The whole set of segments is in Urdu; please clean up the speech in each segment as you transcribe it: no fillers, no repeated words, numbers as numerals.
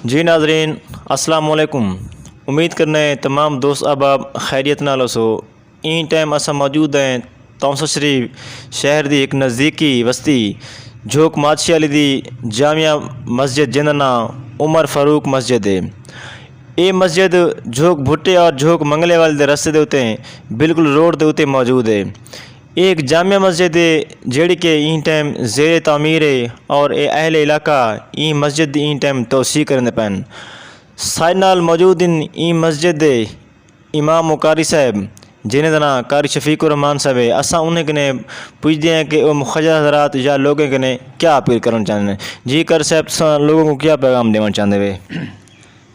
جی ناظرین السلام علیکم۔ امید کرنا ہے تمام دوست احباب خیریت نال سو۔ این ٹائم اسا موجود ہیں تونسا شریف شہر دی ایک نزدیکی بستی جھوک مادشی علی دی جامعہ مسجد جندا نام عمر فاروق مسجد ہے۔ یہ مسجد جھوک بھٹے اور جھوک منگلے والے دے رستے دے ہوتے ہیں بالکل روڈ دے ہوتے موجود ہے۔ ایک جامعہ مسجد ہے جیڑی کہ این ٹائم زیر تعمیر ہے اور اے اہل علاقہ این مسجد دی این ٹائم توسیع کرنے پین۔ سائڈ نال موجود این مسجد دے امام و قاری صاحب جنہیں دا نام قاری شفیق الرحمان صاحب ہے۔ اساں انہیں کنے پوچھتے ہیں کہ وہ مخجل حضرات یا لوگوں کنے کیا اپیل کرنا چاہتے ہیں۔ جی قاری صاحب لوگوں کو کیا پیغام دینا چاہتے ہیں؟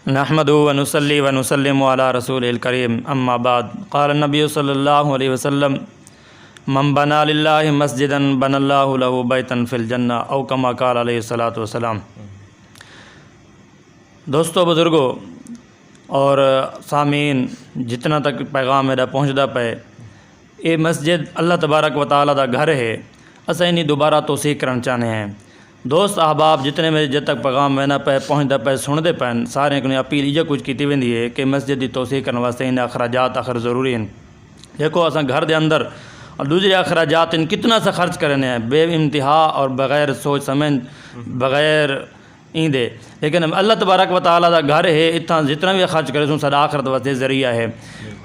نحمدہ ونصلی ونسلم علی رسول الکریم اما بعد قال النبی صلی اللہ علیہ وسلم من بنا للہ مسجدا بنا اللہ له بیتا فی الجنہ او کما قال علیہ الصلوۃ والسلام۔ دوستو بزرگو اور سامعین جتنا تک پیغام میرا پہنچدا پے، یہ مسجد اللہ تبارک و تعالیٰ دا گھر ہے۔ اسا انہیں دوبارہ توسیع کرنا چاہتے ہیں۔ دوست احباب جتنے میرے جب تک پیغام میں نہ پہ پہنچتا پہ سنتے پین سارے کو اپیل یہ کچھ کی ویندی ہے کہ مسجد کی توسیع کرنے واسطے ان اخراجات آخر ضروری ہیں۔ دیکھو اساں گھر دے اندر اور دوسرے اخراجات ان کتنا سا خرچ کرنے ہیں بے انتہا اور بغیر سوچ سمجھ بغیر این دے، لیکن اللہ تبارک و تعالیٰ دا گھر ہے، اتنا جتنا بھی خرچ کرے سن سارا آخرت واسطے ذریعہ ہے۔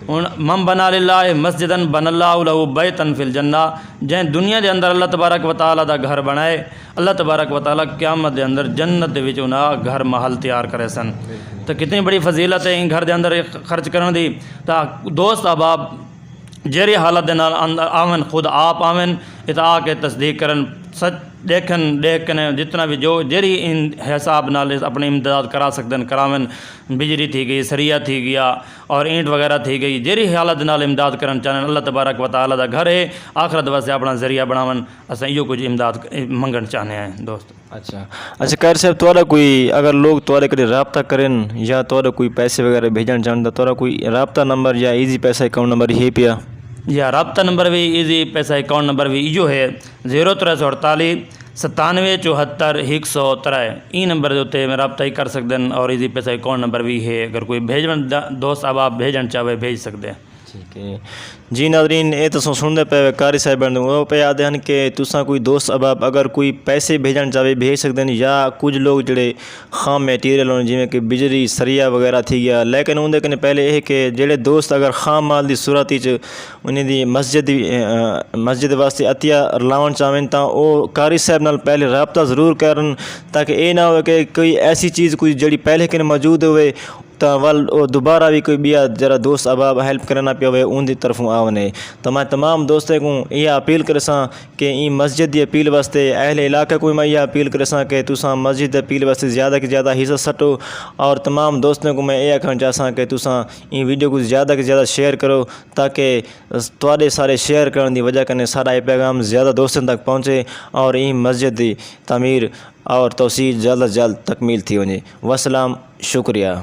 من بنا للہ مسجدا بنا اللہ له بیتا فی الجنہ، جن دنیا دے اندر اللہ تبارک و تعالیٰ دا گھر بنائے، اللہ تبارک و تعالیٰ قیامت دے اندر جنت دے وچ انہاں گھر محل تیار کرے سن۔ تو کتنی بڑی فضیلت ہے ان گھر دے اندر خرچ کرن دی۔ تا دوست احباب جیری حالت دے نال آون خود آپ آون اتعا کے تصدیق کرن سچ دیکھن جتنا بھی جو جیری ان حساب نال اپنی امداد کرا سکدن کراون، بجلی تھی گئی، سریہ تھی گیا اور اینٹ وغیرہ تھی گئی، جیری حالت نال امداد کرن چاہن اللہ تبارک و تعالیٰ دا گھر ہے، آخرت واسطے اپنا ذریعہ بناون اساں ایو کچھ امداد منگن چاہنے ہیں دوست۔ اچھا قاری صاحب تھوڑا کوئی اگر لوگ تھوڑے کدے رابطہ کرن یا تھوڑا کوئی پیسے وغیرہ بھیجن چاہتا تھوڑا کوئی رابطہ نمبر یا ایزی پیسہ اکاؤنٹ نمبر یہ پیا یا رابطہ نمبر بھی ایزی پیسہ اکاؤنٹ نمبر بھی ایو ہے 0348 97 74 103۔ ای نمبر دے اتنے میں رابطہ ہی کر سکدن اور ایزی پیسہ اکاؤنٹ نمبر بھی ہے، اگر کوئی بھیجن دوست احباب بھیجن چاہے بھیج سکتے ہیں۔ ٹھیک ہے جی ناظرین یہ تو سنتے پے قاری صاحب وہ پہ یاد ہیں کہ تساں کوئی دوست احباب اگر کوئی پیسے بھیجن چاہے بھیج سکتے ہیں، یا کچھ لوگ جڑے خام میٹیریل ہونے جویں کہ بجلی سریہ وغیرہ تھی گیا، لیکن اندر کنے پہلے یہ کہ جڑے دوست اگر خام مال دی صورت انہیں دی مسجد واسطے عطیہ لاؤن چاہیں تا وہ قاری صاحب نال پہلے رابطہ ضرور کرن تاکہ یہ نہ ہو کہ کوئی ایسی چیز کوئی جڑی پہلے کنے موجود ہوئے تا ول دوبارہ بھی کوئی بیا جرا دوست احباب ہیلپ کرنا پیا ہوئے ان دی طرفوں آونے۔ تو میں تمام دوستوں کو یہ اپیل کرساں کہ این مسجد دی اپیل واسطے اہل علاقہ کو میں یہ اپیل کرساں کہ تساں مسجد دی اپیل واسطے زیادہ کہ زیادہ حصہ سٹو، اور تمام دوستوں کو میں یہ کہنا چاہساں کہ تساں این ویڈیو کو زیادہ کہ زیادہ شیئر کرو تاکہ تواڈے سارے شیئر کرنے دی وجہ کنے سارا یہ پیغام زیادہ دوستوں تک پہنچے اور این مسجد دی تعمیر اور توسیع جلد از جلد تکمیل تھی ونے۔ والسلام، شکریہ۔